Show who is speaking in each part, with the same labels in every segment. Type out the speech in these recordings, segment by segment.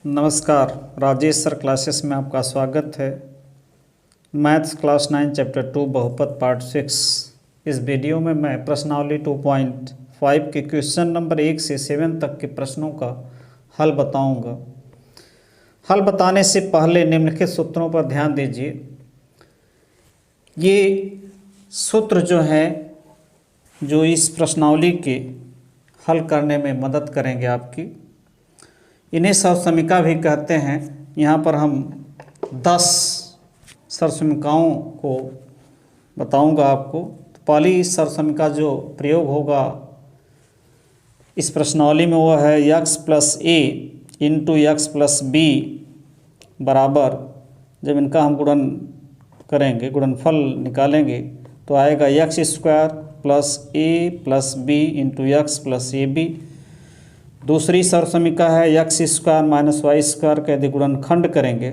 Speaker 1: नमस्कार, Rajesh sir classes में आपका स्वागत है। मैथ्स क्लास 9 चैप्टर 2 बहुपद पार्ट 6। इस वीडियो में मैं प्रश्नावली 2.5 के क्वेश्चन नंबर 1 से 7 तक के प्रश्नों का हल बताऊंगा। हल बताने से पहले निम्नलिखित सूत्रों पर ध्यान दीजिए। ये सूत्र जो हैं जो इस प्रश्नावली के हल करने में मदद करेंगे आपकी, इन्हें सरसमीका भी कहते हैं। यहाँ पर हम 10 सरसमीकाओं को बताऊंगा आपको। तो पहली सरसमीका जो प्रयोग होगा इस प्रश्नावली में वो है x plus A into X plus B बराबर, जब इनका हम गुणन करेंगे, गुणनफल निकालेंगे तो आएगा X square plus A plus B into X plus A B. दूसरी सरसमीका है X square minus Y square का यदि गुणनखंड करेंगे,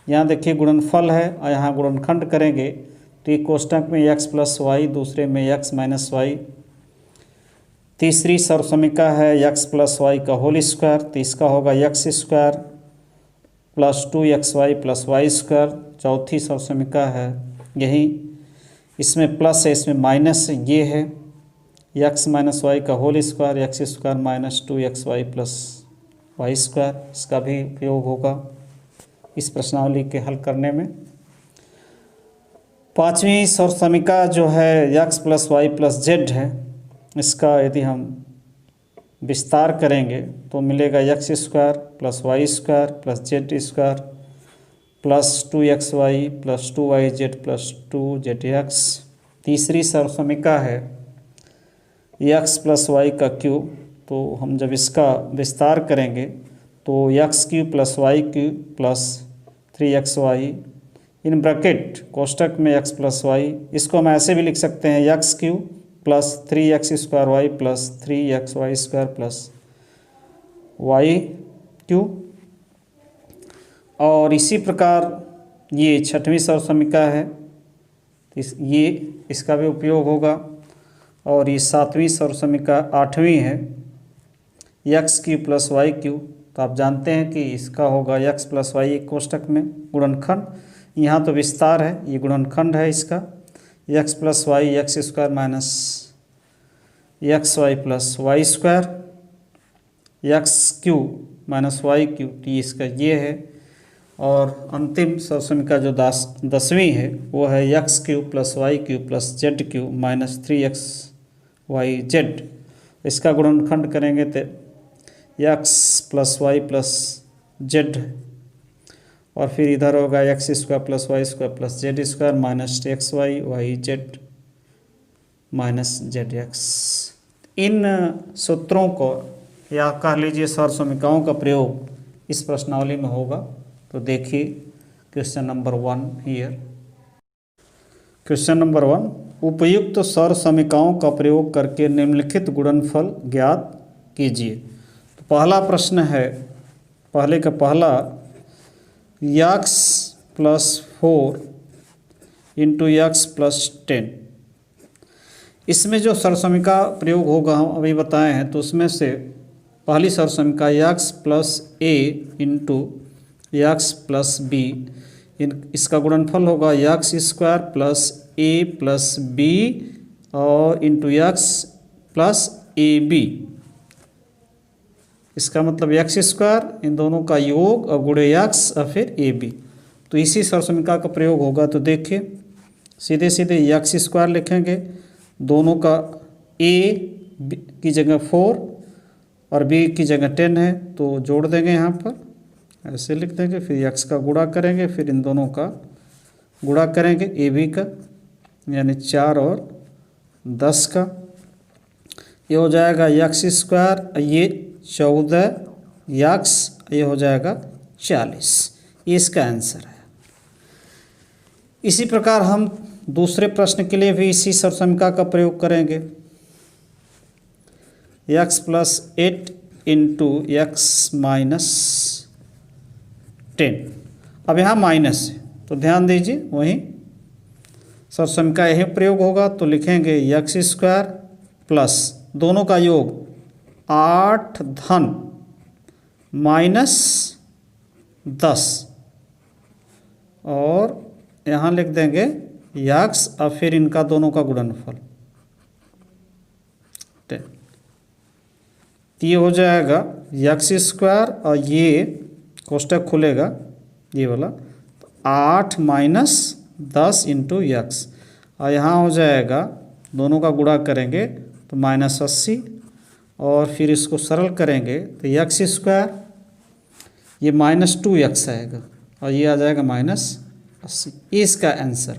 Speaker 1: यहाँ देखिए गुणनफल है और यहाँ गुणनखंड करेंगे तो एक कोष्टक में एक्स प्लस वाई, दूसरे में एक्स माइनस वाई। तीसरी सरसमीका है एक्स प्लस वाई का होल स्क्वायर, तो इसका होगा X square plus 2xy plus Y square. चौथी सरसमीका है यही, इसमें प्लस है इसमें माइनस, ये है एक्स माइनस वाई का whole square, X square minus 2xy plus Y square. इसका भी उपयोग होगा इस प्रश्नावली के हल करने में। पांचवी सरसमीका जो है X plus Y plus Z है, इसका यदि हम विस्तार करेंगे तो मिलेगा X square plus Y square plus Z square plus 2xy plus 2yz plus 2zx। तीसरी सरसमीका है एक्स प्लस वाई का क्यूब, तो हम जब इसका विस्तार करेंगे तो X cube plus Y cube plus 3xy in bracket कोष्टक में एक्स प्लस वाई। इसको हम ऐसे भी लिख सकते हैं X cube plus 3x square Y plus 3xy square plus Y cube. और इसी प्रकार ये छठवीं सरसमीका है, ये इसका भी उपयोग होगा। और ये सातवीं सरसमीका आठवीं है X cube plus Y cube, तो आप जानते हैं कि इसका होगा एक्स प्लस वाई एक कोष्टक में गुणनखंड, यहाँ तो विस्तार है, ये गुणनखंड है इसका X plus Y X square minus X Y plus Y square, X cube minus Y cube, टी इसका ये है। और अंतिम सरसमीका जो 10वीं है वो है X cube plus Y cube plus Z cube minus 3xyz। इसका गुणनखंड करेंगे तो X plus Y plus Z, और फिर इधर होगा X square plus Y square plus Z square minus xyz minus zx। इन सूत्रों को या कह लीजिए सरसमीकाओं का प्रयोग इस प्रश्नावली में होगा। तो देखिए question number 1 here. Question number 1, उपयुक्त सरसमीकाओं का प्रयोग करके निम्नलिखित गुणनफल ज्ञात कीजिए। तो पहला प्रश्न है, पहले का पहला x plus 4 into X plus 10। इसमें जो सरसमीका प्रयोग होगा हम अभी बताए हैं, तो उसमें से पहली सरसमीका x plus A into X plus B, इसका गुणनफल होगा X square plus A plus B और into X plus A B. इसका मतलब एक्स स्क्वायर इन दोनों का योग और गुणे एक्स और फिर ए बी। तो इसी सरसमीका का प्रयोग होगा। तो देखिए सीधे सीधे एक्स स्क्वायर लिखेंगे, दोनों का ए की जगह 4 और बी की जगह 10 है, तो जोड़ देंगे यहाँ पर ऐसे लिख देंगे, फिर एक्स का गुणा करेंगे, फिर इन दोनों का गुणा करेंगे ए बी का, यानी 4 और 10 का, ये हो जाएगा एक्स स्क्वायर, ये 14 एक्स, ये हो जाएगा 40। ये इसका आंसर है। इसी प्रकार हम दूसरे प्रश्न के लिए भी इसी सरसमीका का प्रयोग करेंगे। X plus 8 into x minus 10। अब यहाँ माइनस है तो ध्यान दीजिए, वहीं सरसमीका यही प्रयोग होगा। तो लिखेंगे एक्स स्क्वायर प्लस दोनों का योग 8 धन -10 और यहाँ लिख देंगे यक्स और फिर इनका दोनों का गुणनफल 10। तो ये हो जाएगा यक्स स्क्वायर और ये कोष्टक खुलेगा ये वाला 8 - 10 इंटू यक्स और यहाँ हो जाएगा दोनों का गुणा करेंगे तो -80 और फिर इसको सरल करेंगे तो यक्स स्क्वायर ये -2x आएगा और ये आ जाएगा -80। ये इसका आंसर।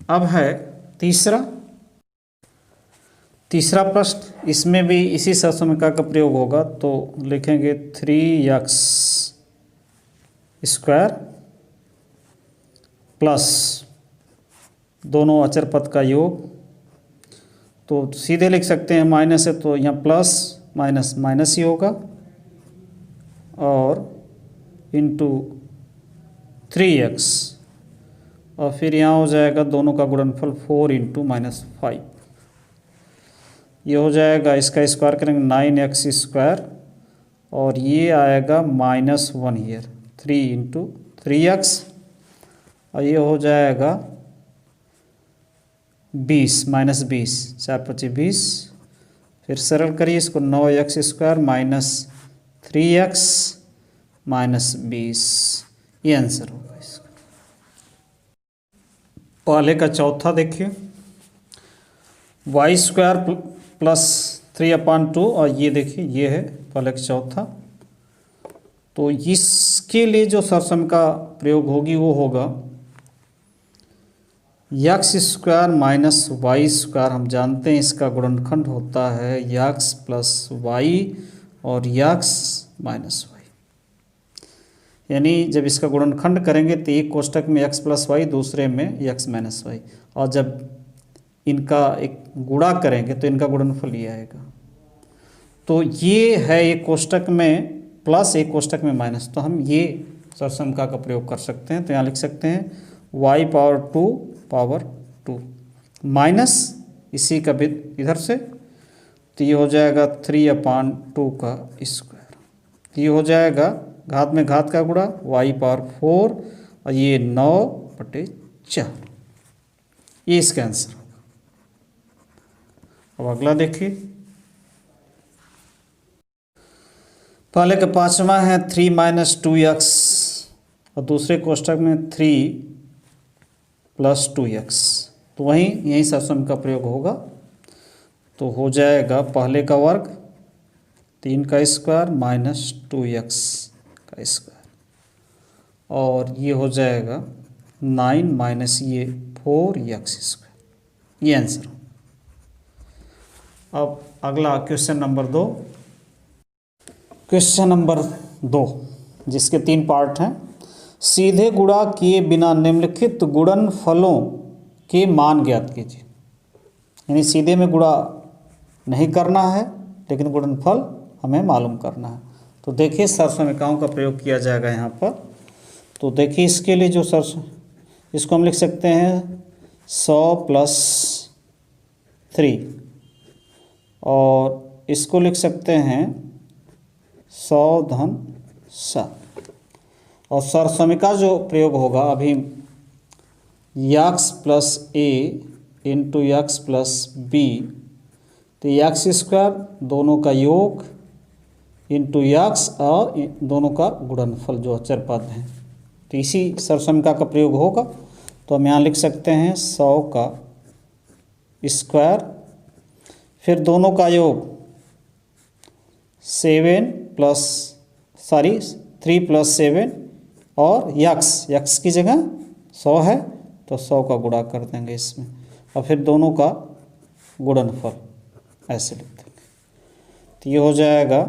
Speaker 1: अब है तीसरा प्रश्न। इसमें भी इसी सहसमीकरण का प्रयोग होगा। तो लिखेंगे 3x स्क्वायर प्लस दोनों अचर पद का योग। तो सीधे लिख सकते हैं, माइनस है तो यहाँ प्लस माइनस माइनस ही होगा और इंटू 3x और फिर यहाँ हो जाएगा दोनों का गुणनफल 4 इंटू -5। ये हो जाएगा, इसका स्क्वायर करेंगे 9x स्क्वायर और ये आएगा -1 ईयर 3 इंटू 3x और ये हो जाएगा 20 -20 4 × 25 20। फिर सरल करिए इसको 9x स्क्वायर -3x -20। ये आंसर होगा इसका। पहले का चौथा देखिए y स्क्वायर प्लस 3/2 और ये देखिए ये है पहले का चौथा। तो इसके लिए जो सरसम का प्रयोग होगी वो होगा X square minus Y square. हम जानते हैं इसका गुणनखंड होता है यक्स प्लस वाई और यक्स माइनस वाई। यानी जब इसका गुणनखंड करेंगे तो एक कोष्टक में यक्स प्लस वाई दूसरे में यक्स माइनस वाई और जब इनका एक गुणा करेंगे तो इनका गुणनफल ये आएगा। तो ये है एक कोष्टक में प्लस एक कोष्टक में माइनस। तो हम ये सरसमका का प्रयोग कर सकते हैं। तो यहाँ लिख सकते हैं y पावर 2 पावर 2 माइनस इसी का भी इधर से। तो ये हो जाएगा 3/2 का स्क्वायर। तो ये हो जाएगा घात में घात का गुणा y पावर 4 और ये 9/4। ये इसका आंसर होगा। अब अगला देखिए, पहले का पांचवा है 3 - 2x और दूसरे कोष्टक में 3 + 2x। तो वहीं यही सरसम का प्रयोग होगा। तो हो जाएगा पहले का वर्ग 3 का स्क्वायर -2x का स्क्वायर और ये हो जाएगा 9 - ये 4x स्क्वायर। ये आंसर। अब अगला क्वेश्चन नंबर 2। क्वेश्चन नंबर 2 जिसके 3 पार्ट हैं। सीधे गुणा किए बिना निम्नलिखित गुणनफलों के मान ज्ञात कीजिए। यानी सीधे में गुणा नहीं करना है लेकिन गुणनफल हमें मालूम करना है। तो देखिए सरसमीकाओं का प्रयोग किया जाएगा यहाँ पर। तो देखिए इसके लिए जो इसको हम लिख सकते हैं 100 + 3 और इसको लिख सकते हैं 100 धन 7। और सरसमीका जो प्रयोग होगा अभी x plus A into x plus B. तो यक्स स्क्वायर दोनों का योग इंटू यक्स और दोनों का गुणनफल जो अचर पद हैं। तो इसी सरसमीका का प्रयोग होगा। तो हम यहाँ लिख सकते हैं 100 का स्क्वायर फिर दोनों का योग 3 + 7 और यक्स की जगह 100 है तो 100 का गुणा कर देंगे इसमें और फिर दोनों का गुणनफल ऐसे लिख देंगे। तो ये हो जाएगा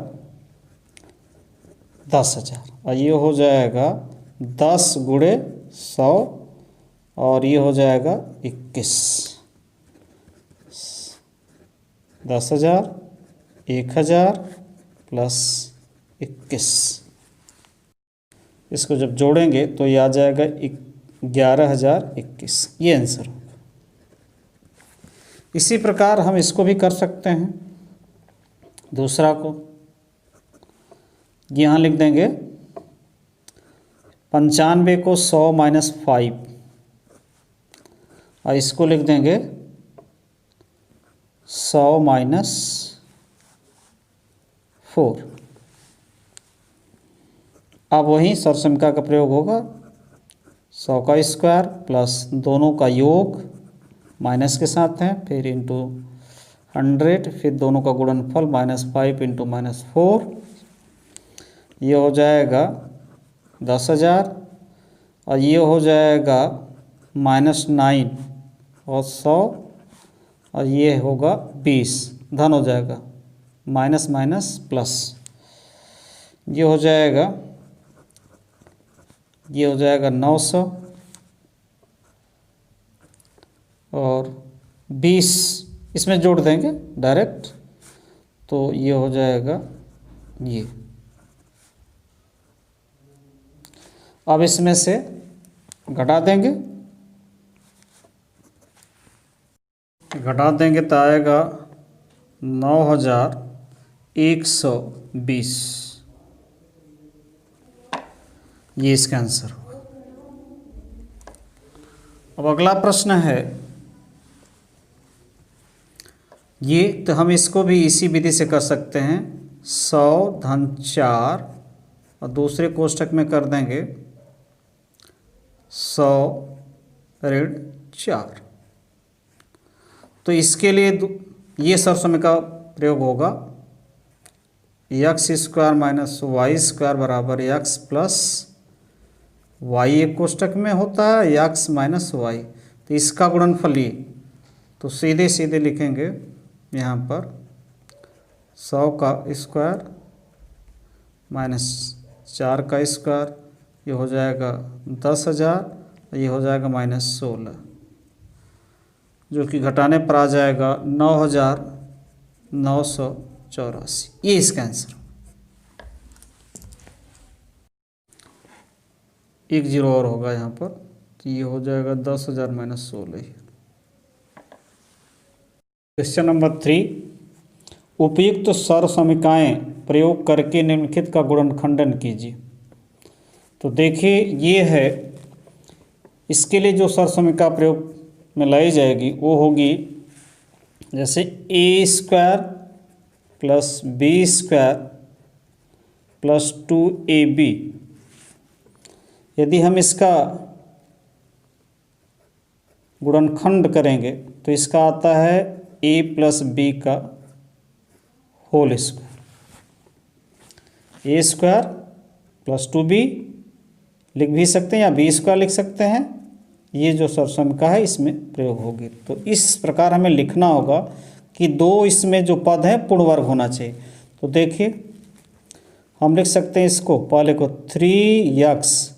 Speaker 1: 10,000 और ये हो जाएगा 10 × 100 और ये हो जाएगा 21। 10,000 1000 + 21। इसको जब जोड़ेंगे तो ये आ जाएगा 11,021। ये आंसर होगा। इसी प्रकार हम इसको भी कर सकते हैं दूसरा को। यहाँ लिख देंगे 95 को 100 माइनस 5 और इसको लिख देंगे 100 माइनस 4। अब वहीं सरसमिका का प्रयोग होगा, 100 का स्क्वायर प्लस दोनों का योग माइनस के साथ है, फिर इंटू 100, फिर दोनों का गुणनफल -5 इंटू -4, ये हो जाएगा 10,000 और ये हो जाएगा -9 और 100 और ये होगा 20, धन हो जाएगा, माइनस माइनस प्लस, ये हो जाएगा 900 और 20 इसमें जोड़ देंगे डायरेक्ट, तो ये हो जाएगा ये। अब इसमें से घटा देंगे तो आएगा 9,120, ये इसका आंसर होगा। अब अगला प्रश्न है ये, तो हम इसको भी इसी विधि से कर सकते हैं, 100 धन 4 और दूसरे कोष्ठक में कर देंगे 100 ऋण 4। तो इसके लिए ये सरसमिका प्रयोग होगा, x² माइनस y² बराबर x प्लस y एक कोष्ठक में होता है, x माइनस y, तो इसका गुणनफल ये, तो सीधे सीधे लिखेंगे यहाँ पर 100 का स्क्वायर माइनस 4 का स्क्वायर, ये हो जाएगा 10,000, ये हो जाएगा -16, जो कि घटाने पर आ जाएगा 9,984, ये इसका आंसर। 1 0 और होगा यहाँ पर, तो ये हो जाएगा 10,000 माइनस 16। क्वेश्चन नंबर 3, उपयुक्त सरसमिकाएं प्रयोग करके निम्नलिखित का गुणनखंडन कीजिए। तो देखिए ये है, इसके लिए जो सरसमिका प्रयोग में लाई जाएगी वो होगी जैसे a² plus b² plus 2ab। यदि हम इसका गुणनखंड करेंगे तो इसका आता है a प्लस b का whole square, a² plus 2b लिख भी सकते हैं या b² लिख सकते हैं। ये जो सरसमिका है इसमें प्रयोग होगी। तो इस प्रकार हमें लिखना होगा कि दो इसमें जो पद हैं पूर्ण वर्ग होना चाहिए। तो देखिए हम लिख सकते हैं इसको, पहले को 3x²,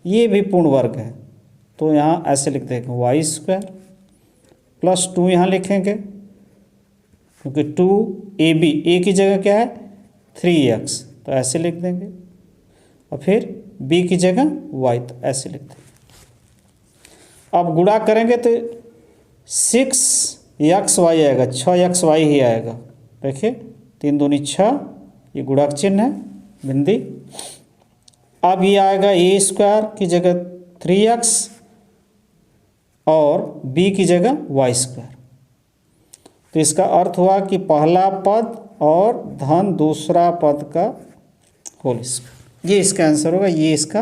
Speaker 1: ये भी पूर्ण वर्ग है, तो यहाँ ऐसे लिख देंगे y² प्लस 2 यहाँ लिखेंगे क्योंकि 2ab, a की जगह क्या है 3x, तो ऐसे लिख देंगे, और फिर b की जगह y, तो ऐसे लिख देंगे। अब गुणा करेंगे तो 6xy आएगा, 6xy ही आएगा। देखिए 3 दूनी 6, ये गुणक चिन्ह है बिंदी। अब ये आएगा a² की जगह 3x और b की जगह y²। तो इसका अर्थ हुआ कि पहला पद और धन दूसरा पद का होल स्क्वायर, ये इसका आंसर होगा, ये इसका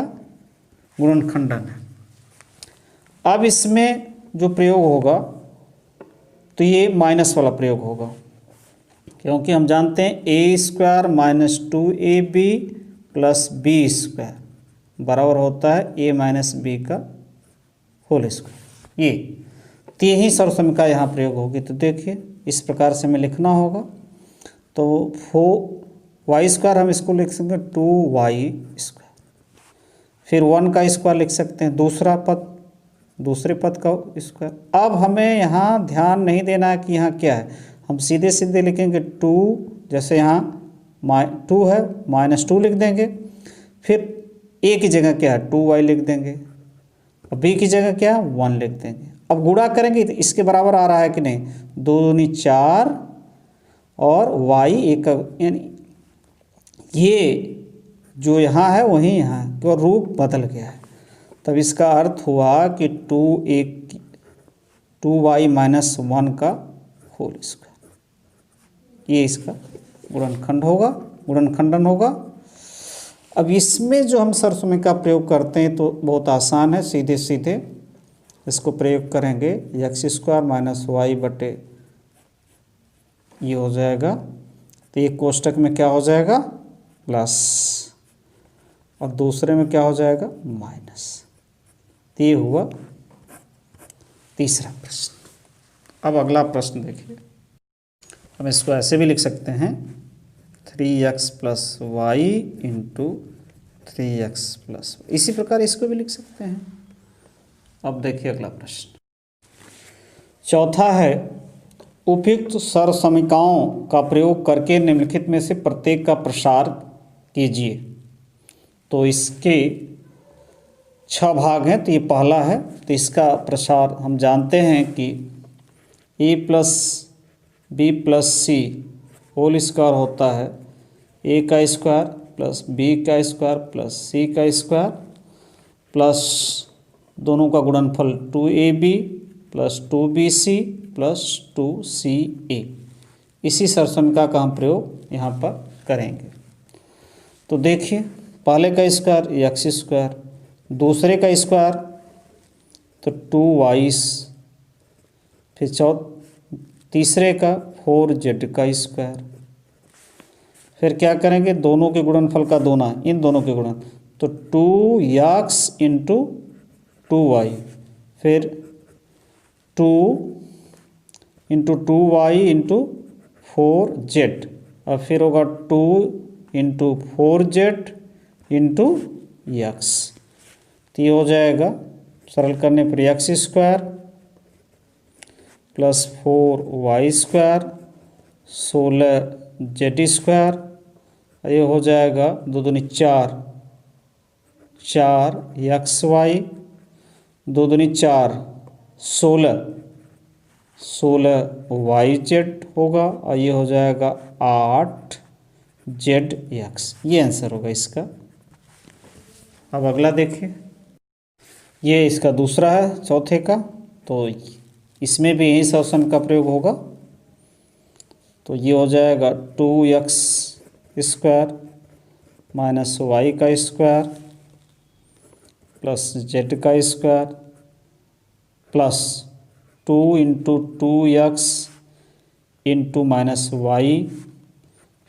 Speaker 1: गुणनखंडन है। अब इसमें जो प्रयोग होगा तो ये माइनस वाला प्रयोग होगा, क्योंकि हम जानते हैं a² minus 2ab plus b² बराबर होता है a माइनस b का होल स्क्वायर। ये ही सरसमिका यहाँ प्रयोग होगी। तो देखिए इस प्रकार से हमें लिखना होगा। तो y² हम इसको लिख सकते हैं 2y², फिर 1 का स्क्वायर लिख सकते हैं, दूसरे पद का स्क्वायर। अब हमें यहाँ ध्यान नहीं देना है कि यहाँ क्या है, हम सीधे सीधे लिखेंगे 2, जैसे यहाँ 2 है -2 लिख देंगे, फिर a की जगह क्या है 2y लिख देंगे, और b की जगह क्या है 1 लिख देंगे। अब गुणा करेंगे तो इसके बराबर आ रहा है कि नहीं, 2 दूनी 4 और y एक, यानी ये जो यहाँ है वहीं यहाँ है, तो रूप बदल गया है। तब इसका अर्थ हुआ कि 2y माइनस 1 का होल स्क्वायर, ये इसका गुणनखंडन होगा। अब इसमें जो हम सरसमी का प्रयोग करते हैं तो बहुत आसान है, सीधे सीधे इसको प्रयोग करेंगे, एक्स स्क्वायर माइनस वाई बटे ये हो जाएगा, तो एक कोष्टक में क्या हो जाएगा प्लस और दूसरे में क्या हो जाएगा माइनस। तो ये हुआ तीसरा प्रश्न। अब अगला प्रश्न देखिए, हम इसको ऐसे भी लिख सकते हैं 3x plus Y into 3x plus, इसी प्रकार इसको भी लिख सकते हैं। अब देखिए अगला प्रश्न, चौथा है उपयुक्त सरसमीकाओं का प्रयोग करके निम्नलिखित में से प्रत्येक का प्रसार कीजिए। तो इसके 6 भाग हैं, तो ये पहला है, तो इसका प्रसार हम जानते हैं कि a plus B plus C whole square होता है a का स्क्वायर प्लस b का स्क्वायर प्लस c का स्क्वायर प्लस दोनों का गुणनफल 2ab plus 2bc plus 2ca। इसी सरसमीका का हम प्रयोग यहाँ पर करेंगे। तो देखिए पहले का स्क्वायर एक्स स्क्वायर, दूसरे का स्क्वायर तो 2y, फिर तीसरे का 4z का स्क्वायर, फिर क्या करेंगे दोनों के गुणनफल का दोना, इन दोनों के गुणन तो 2x इंटू 2y, फिर 2 इंटू 2y इंटू 4z, और फिर होगा 2 इंटू 4z इंटू एक्स। तो ये हो जाएगा सरल करने पर x square plus 4y square 16z square, ये हो जाएगा 2 दूनी 4, 4xy 2 दूनी 4 16yz होगा, और ये हो जाएगा 8zx। ये आंसर होगा इसका। अब अगला देखिए, ये इसका दूसरा है चौथे का, तो इसमें भी यही सरसम का प्रयोग होगा। तो ये हो जाएगा 2x स्क्वायर माइनस वाई का स्क्वायर प्लस z का square plus 2 into 2x into minus Y,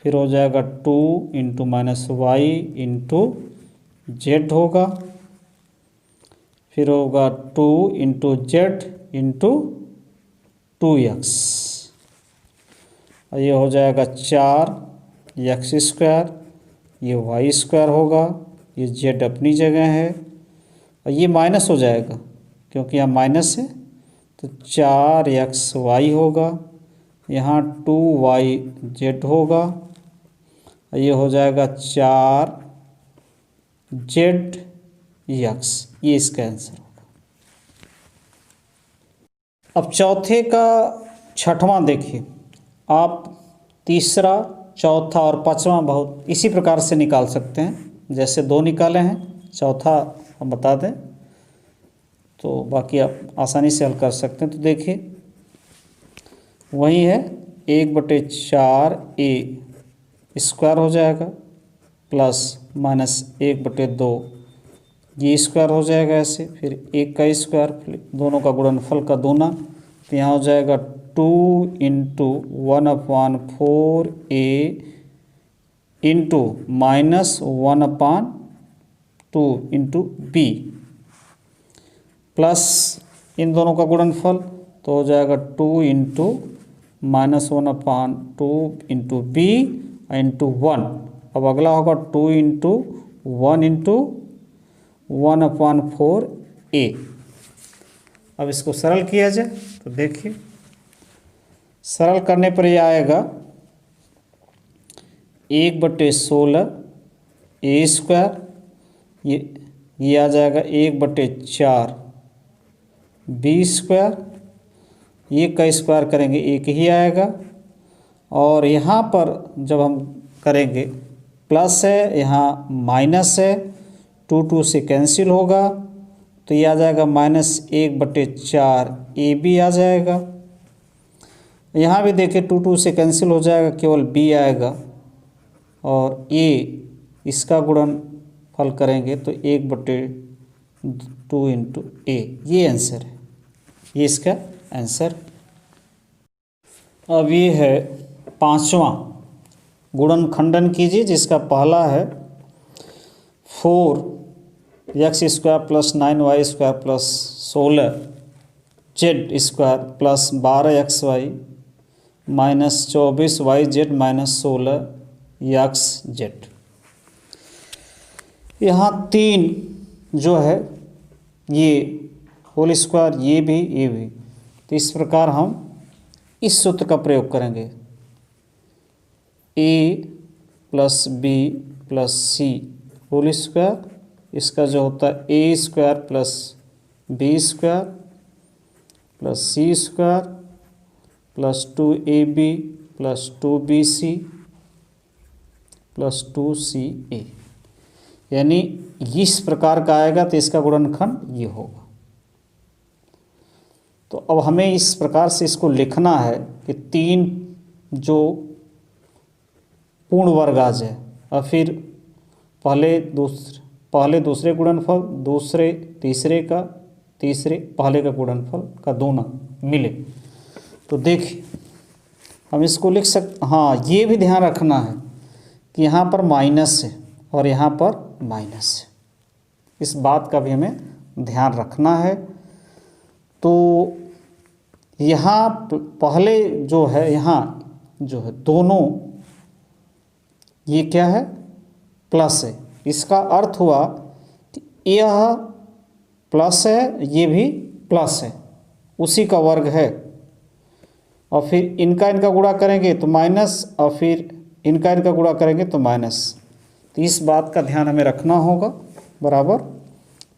Speaker 1: फिर हो जाएगा 2 into minus Y into Z होगा, फिर होगा 2 इंटू जेड इंटू 2x, और ये हो जाएगा 4x स्क्वायर, ये वाई स्क्वायर होगा, ये जेड अपनी जगह है, और ये माइनस हो जाएगा क्योंकि यहाँ माइनस है, तो 4xy होगा, यहाँ 2yz होगा, और ये हो जाएगा 4zx। ये इसका आंसर होगा। अब चौथे का छठवां देखिए, आप तीसरा चौथा और पांचवा बहुत इसी प्रकार से निकाल सकते हैं, जैसे 2 निकाले हैं, चौथा हम बता दें तो बाकी आप आसानी से हल कर सकते हैं। तो देखिए वही है 1/4a स्क्वायर हो जाएगा प्लस माइनस 1/2 ये स्क्वायर हो जाएगा ऐसे, फिर 1 का स्क्वायर, दोनों का गुणनफल का दूना, तो यहाँ हो जाएगा 2 into 1/4a into minus 1/2 into b plus इन दोनों का गुणनफल, तो हो जाएगा 2 into minus 1/2 into b into 1। अब अगला होगा 2 इंटू 1 इंटू 1/4a। अब इसको सरल किया जाए तो देखिए सरल करने पर यह आएगा 1/16 a स्क्वायर, ये आ जाएगा 1/4 b स्क्वायर, ये का स्क्वायर करेंगे एक ही आएगा, और यहाँ पर जब हम करेंगे प्लस है, यहाँ माइनस है, 2 से कैंसिल होगा तो ये आ जाएगा -1/4 AB आ जाएगा। यहाँ भी देखिए 2 से कैंसिल हो जाएगा, केवल B आएगा और A इसका गुणनफल करेंगे तो 1/2 × A, ये आंसर है, ये इसका आंसर। अब ये है 5वां गुणनखंडन कीजिए, जिसका पहला है 4x² + 9y² + 16z² + 12xy - 24yz - 16xz। यहाँ 3 जो है ये होल स्क्वायर, ये भी, तो इस प्रकार हम इस सूत्र का प्रयोग करेंगे, a + b + c whole square, इसका जो होता है a² + b² + c² + 2ab + 2bc + 2ca, यानी इस प्रकार का आएगा तो इसका गुणनखंड ये होगा। तो अब हमें इस प्रकार से इसको लिखना है कि 3 जो पूर्ण वर्ग आ जाए और फिर पहले दूसरे गुणनफल, दूसरे तीसरे का, तीसरे पहले का गुणनफल का दोनों मिले। तो देखिए हम इसको लिख सकते, हाँ ये भी ध्यान रखना है कि यहाँ पर माइनस है और यहाँ पर माइनस है, इस बात का भी हमें ध्यान रखना है। तो यहाँ पहले जो है, यहाँ जो है दोनों ये क्या है, प्लस है, इसका अर्थ हुआ कि यह प्लस है, ये भी प्लस है, उसी का वर्ग है, और फिर इनका गुणा करेंगे तो माइनस, और फिर इनका गुणा करेंगे तो माइनस। तो इस बात का ध्यान हमें रखना होगा बराबर।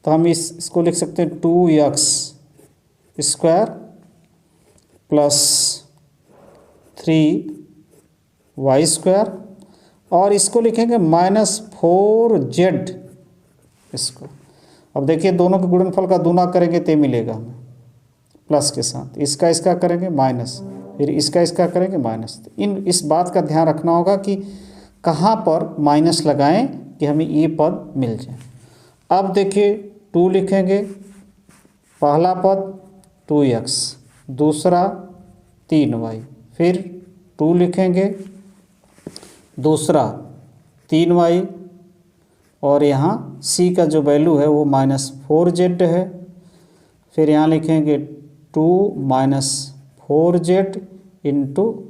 Speaker 1: तो हम इसको लिख सकते हैं 2x² + 3y², और इसको लिखेंगे -4z इसको। अब देखिए दोनों के गुणनफल का दूना करेंगे तो मिलेगा हमें प्लस के साथ, इसका करेंगे माइनस, फिर इसका करेंगे माइनस। इस बात का ध्यान रखना होगा कि कहाँ पर माइनस लगाएं कि हमें ये पद मिल जाए। अब देखिए 2 लिखेंगे, पहला पद 2x, दूसरा 3y, फिर 2 लिखेंगे, दूसरा 3y, और यहाँ c का जो वैल्यू है वो -4z है, फिर यहाँ लिखेंगे 2 - 4z ×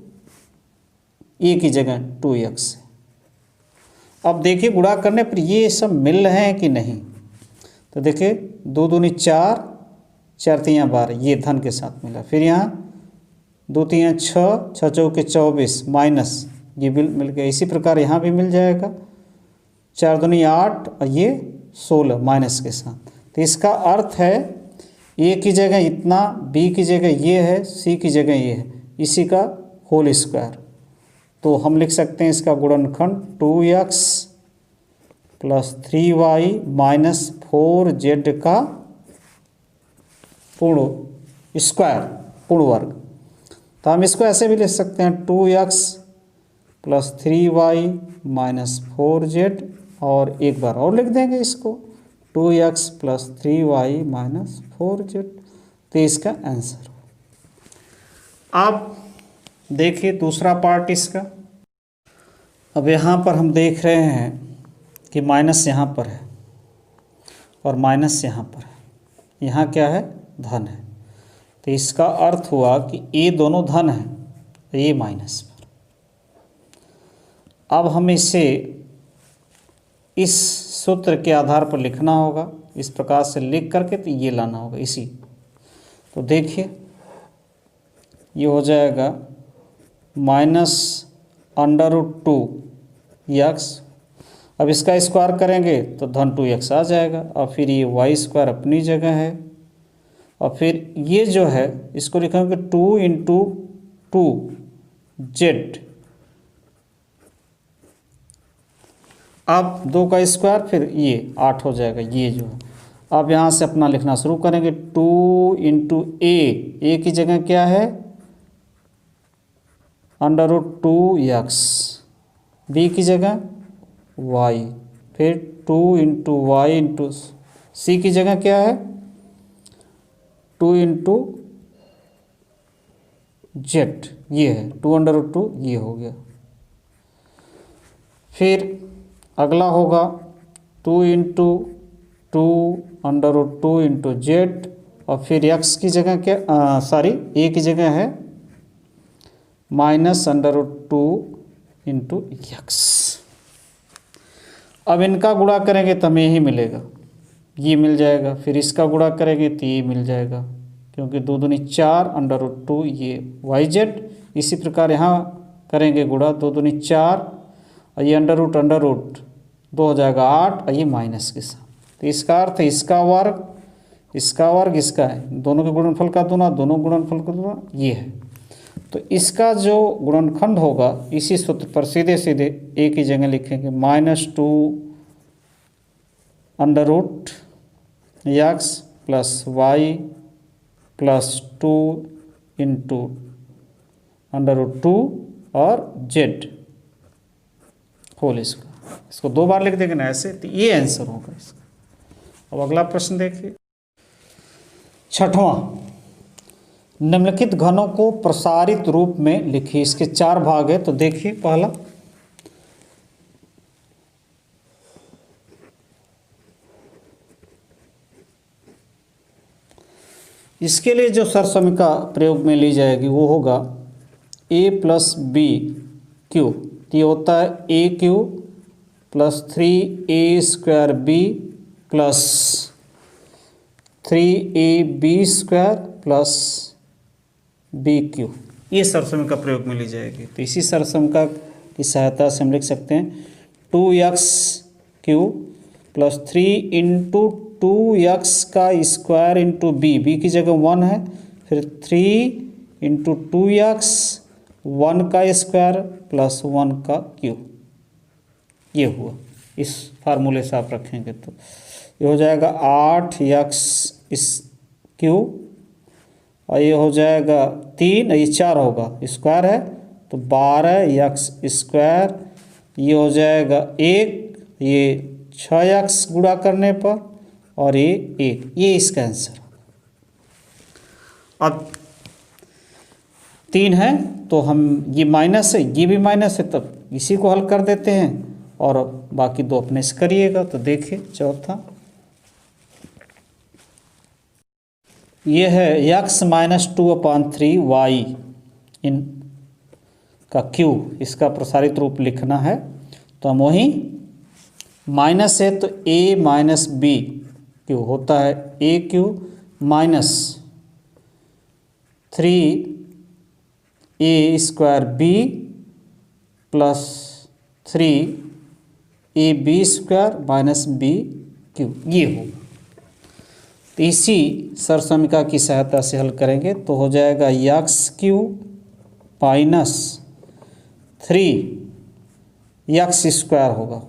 Speaker 1: a की जगह 2x। अब देखिए गुणा करने पर ये सब मिल रहे हैं कि नहीं, तो देखिए 2 दूनी 4, 4 तियाँ 12, ये धन के साथ मिला, फिर यहाँ 2 तियाँ 6, 6 चौके 24 माइनस, ये बिल मिल गया। इसी प्रकार यहाँ भी मिल जाएगा, 4 दूनी 8 और ये 16 माइनस के साथ। तो इसका अर्थ है ए की जगह इतना, बी की जगह ये है, सी की जगह ये है, इसी का होल स्क्वायर। तो हम लिख सकते हैं इसका गुणनखंड 2x + 3y - 4z का पूर्ण स्क्वायर, पूर्ण वर्ग। तो हम इसको ऐसे भी लिख सकते हैं 2x + 3y - 4z, और एक बार और लिख देंगे इसको 2x + 3y - 4z। तो इसका आंसर हो। अब देखिए दूसरा पार्ट इसका। अब यहाँ पर हम देख रहे हैं कि माइनस यहाँ पर है और माइनस यहाँ पर है, यहाँ क्या है, धन है। तो इसका अर्थ हुआ कि ये दोनों धन है, तो ये माइनस पर। अब हमें इसे इस सूत्र के आधार पर लिखना होगा, इस प्रकार से लिख करके तो ये लाना होगा इसी। तो देखिए ये हो जाएगा -√2x, अब इसका स्क्वायर करेंगे तो धन 2x आ जाएगा, और फिर ये y² अपनी जगह है, और फिर ये जो है इसको लिखेंगे 2 × 2z अब 2 का स्क्वायर, फिर ये 8 हो जाएगा ये जो है। अब यहाँ से अपना लिखना शुरू करेंगे। 2 इंटू ए की जगह क्या है √2x, बी की जगह y, फिर 2 इंटू वाई इंटू सी की जगह क्या है 2 इंटू जेड, ये है 2 ये हो गया। फिर अगला होगा 2 इंटू 2 इंटू जेड, और फिर x की जगह क्या ए की जगह है -√2 इंटू एक्स। अब इनका गुणा करेंगे तो हमें यही मिलेगा, ये मिल जाएगा। फिर इसका गुणा करेंगे तो ये मिल जाएगा, क्योंकि 2 दूनी 4 √2 ये YZ। इसी प्रकार यहाँ करेंगे गुणा, 2 दूनी 4 और ये अंडर रूट 2 हो जाएगा 8 और ये माइनस के साथ। तो इसका अर्थ है इसका वर्ग इसका है, दोनों के गुणनफल का दोनों गुणनफल का दूना ये है। तो इसका जो गुणनखंड होगा इसी सूत्र पर सीधे सीधे ए की जगह लिखेंगे -2 √x plus y plus 2 into √2 और z होल इसको 2 बार लिख देंगे ना ऐसे, तो ये आंसर होगा इसका। अब अगला प्रश्न देखिए, 6वां, निम्नलिखित घनों को प्रसारित रूप में लिखिए। इसके 4 भाग है, तो देखिए पहला इसके लिए जो सरसमीका प्रयोग में ली जाएगी वो होगा a प्लस बी क्यू, ये होता है AQ plus 3a² b plus 3ab² plus BQ, ये सरसमीका प्रयोग में ली जाएगी। तो इसी सरसमीका की सहायता से हम लिख सकते हैं 2x³ प्लस 3 इंटू 2x का स्क्वायर इंटू बी की जगह 1 है, फिर 3 इंटू 2x 1 का स्क्वायर प्लस 1 का क्यूब, ये हुआ। इस फार्मूले से आप रखेंगे तो ये हो जाएगा 8x³ और ये हो जाएगा 3, ये 4 होगा स्क्वायर है तो 12x², ये हो जाएगा 1, ये 6x गुणा करने पर और ये 1, ये इसका आंसर। अब 3 है तो हम ये माइनस है, ये भी माइनस है, तब इसी को हल कर देते हैं और बाकी 2 अपने से करिएगा। तो देखिए चौथा ये है x -2/3y इन का q, इसका प्रसारित रूप लिखना है। तो हम वही माइनस है तो a माइनस बी क्यू होता है AQ minus 3a² b plus 3ab² minus BQ, ये होगा। तो इसी सरसमीका की सहायता से हल करेंगे तो हो जाएगा x³ माइनस 3x² होगा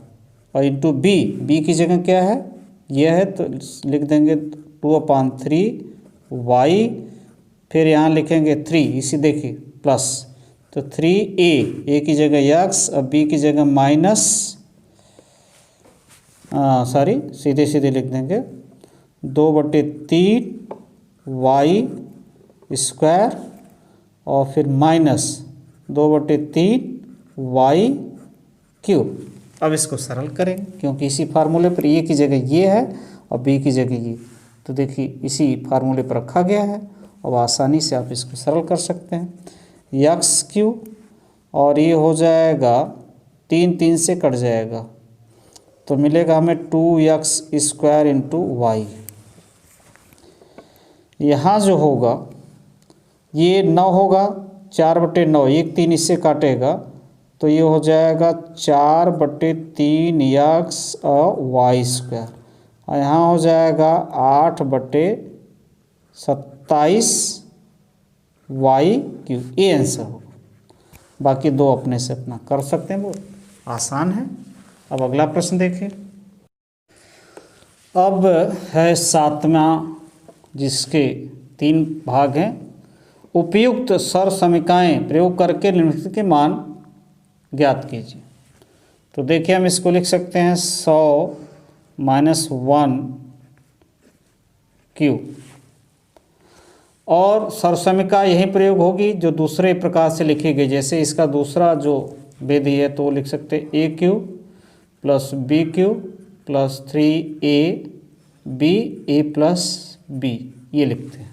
Speaker 1: और इंटू बी की जगह क्या है यह है, तो लिख देंगे 2/3y, फिर यहाँ लिखेंगे 3, इसी देखिए प्लस, तो 3a की जगह x और b की जगह माइनस, सीधे सीधे लिख देंगे 2/3y² और फिर माइनस 2/3y³। अब इसको सरल करेंगे क्योंकि इसी फार्मूले पर ए की जगह ये है और बी की जगह ये, तो देखिए इसी फार्मूले पर रखा गया है। अब आसानी से आप इसको सरल कर सकते हैं। x³ और ये हो जाएगा 3 से कट जाएगा तो मिलेगा हमें 2x² इंटू वाई। यहाँ जो होगा ये 9 होगा, 4/9, 1 3 इससे काटेगा तो ये हो जाएगा 4/3x और y², और यहाँ हो जाएगा 8/27y³, ये आंसर होगा। बाकी 2 अपने से अपना कर सकते हैं, वो आसान है। अब अगला प्रश्न देखिए। अब है 7वां, जिसके 3 भाग हैं। उपयुक्त सर्वसमीकाएँ प्रयोग करके निम्नलिखित के मान ज्ञात कीजिए। तो देखिए हम इसको लिख सकते हैं 100 - 1 क्यू, और सर्वसमीका यही प्रयोग होगी जो दूसरे प्रकार से लिखी गई। जैसे इसका दूसरा जो विधि है तो लिख सकते हैं A cube plus B cube plus 3 A B A plus B, ये लिखते हैं।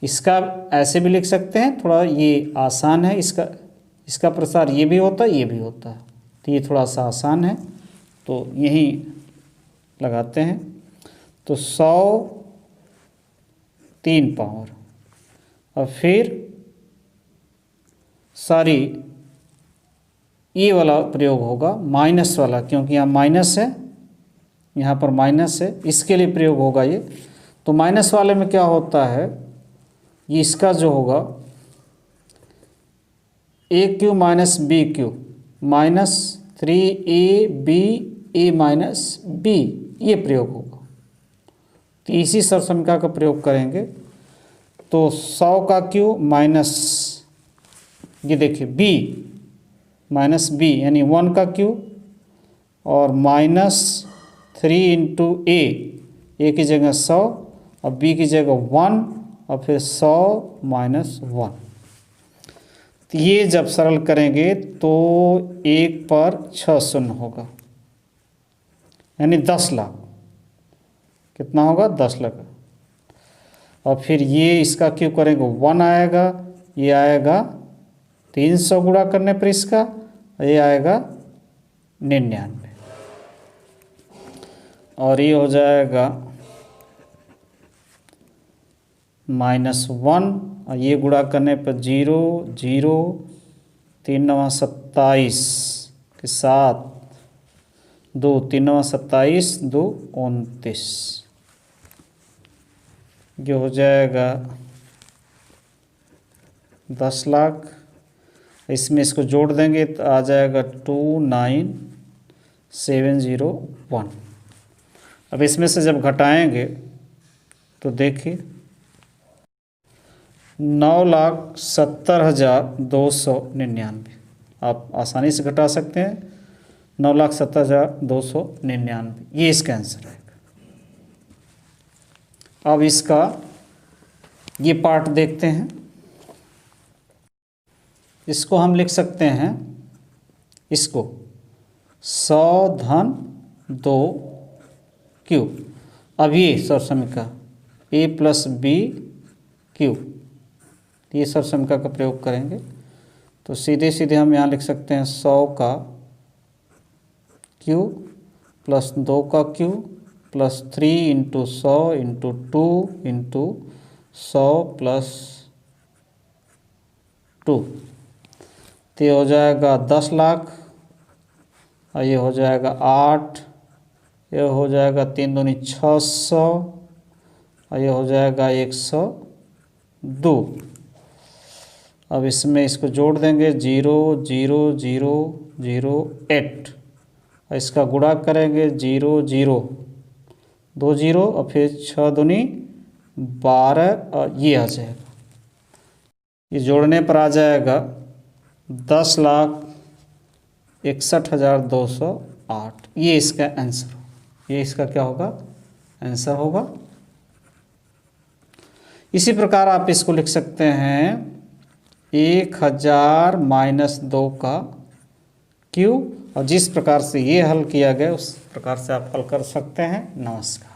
Speaker 1: इसका ऐसे भी लिख सकते हैं, थोड़ा ये आसान है, इसका प्रसार ये भी होता है, ये भी होता है, तो ये थोड़ा सा आसान है, तो यही लगाते हैं। तो 100 3 पावर, और फिर सारी ये वाला प्रयोग होगा माइनस वाला, क्योंकि यहाँ माइनस है, यहाँ पर माइनस है, इसके लिए प्रयोग होगा ये। तो माइनस वाले में क्या होता है, ये इसका जो होगा A cube minus B cube minus 3ab A minus B, ये प्रयोग होगा। तो इसी सर्वसमीका का प्रयोग करेंगे। तो 100 का क्यू माइनस, ये देखिए बी माइनस बी यानी 1 का क्यू, और माइनस 3 × ए की जगह 100 और बी की जगह 1, और फिर 100 - 1। तो ये जब सरल करेंगे तो 1 पर 6 शून्य होगा, यानी 10 लाख। कितना होगा? 10 लाख। और फिर ये इसका क्यों करेंगे, 1 आएगा, ये आएगा 300 गुणा करने पर इसका, ये आएगा 99, और ये हो जाएगा -1, और ये गुणा करने पर 0 0 3 9 27 के साथ 2 3 9 27 2 29, ये हो जाएगा 10 लाख। इसमें इसको जोड़ देंगे तो आ जाएगा 29701। अब इसमें से जब घटाएंगे तो देखिए 9,70,299, आप आसानी से घटा सकते हैं। 9,70,299, ये इसका आंसर है। अब इसका ये पार्ट देखते हैं। इसको हम लिख सकते हैं, इसको 100 धन 2 क्यू। अब ये सर्वसमीका ए प्लस बी क्यू, ये सर्वसमीका का प्रयोग करेंगे तो सीधे सीधे हम यहाँ लिख सकते हैं 100 का क्यू प्लस 2 का क्यू प्लस 3 × 100 × 2 × 100 प्लस 2, तो ये हो जाएगा 10 लाख, और ये हो जाएगा 8, ये हो जाएगा 3 दूनी 600, और ये हो जाएगा 102। अब इसमें इसको जोड़ देंगे 0 0 0 0 8, और इसका गुणा करेंगे 0 0 2 0, और फिर 6 दूनी 12, और ये आ जाएगा, ये जोड़ने पर आ जाएगा 10,61,208। ये इसका आंसर, ये इसका क्या होगा, आंसर होगा। इसी प्रकार आप इसको लिख सकते हैं 1000 - 2 का क्यू, और जिस प्रकार से ये हल किया गया उस प्रकार से आप हल कर सकते हैं। नमस्कार।